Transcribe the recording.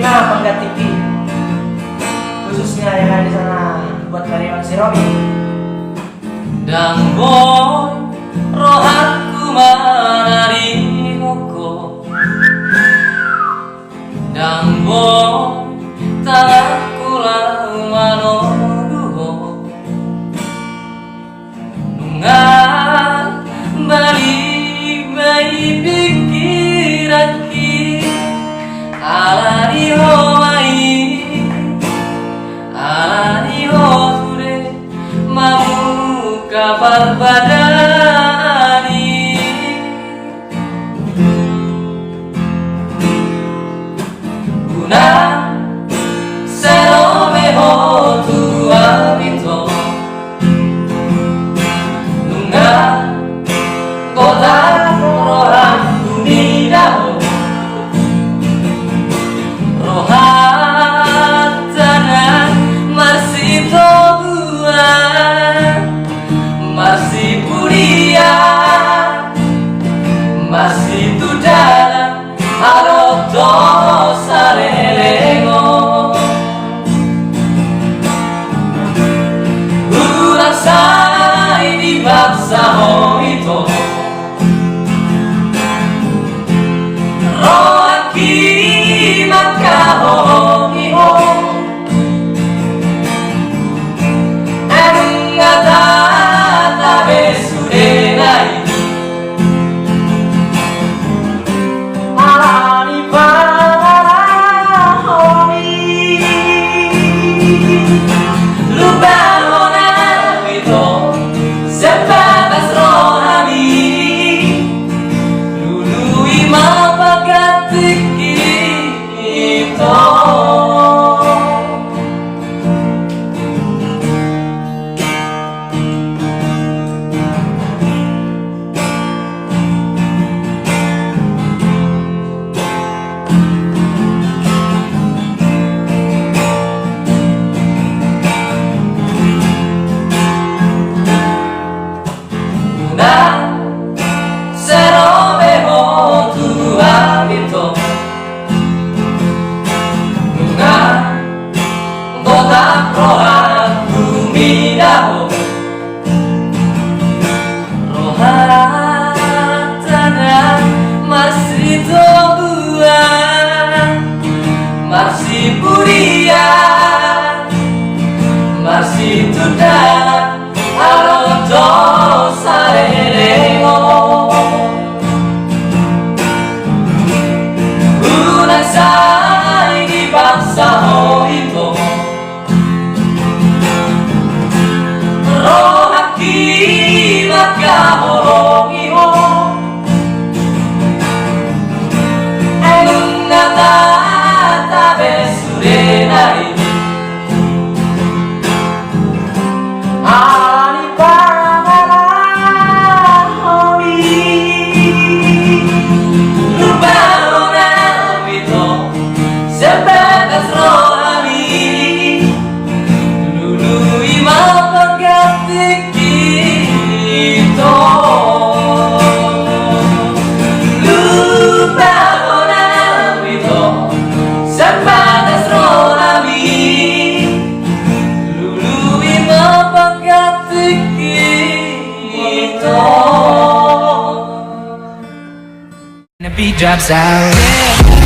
Nah, Penggat TV khususnya yang ada di sana buat karyawan si Robi. Dan boy rohanku manari hoko, dan boy tanganku lamano duho, nungan balik bayi pikiranki alani homai alani hosure mamu kabar badani guna serome ho tua mito nunga kota rohan dunia rohan tanah masih tobuan masih puria masih tu dalam aroto sarelengo urang sai di bangsa itu roaki maka hongi masih puria masih tu dalam aroto sarelengo unang sai di bangsa itu rohaki maka holongi ho The beat drops out.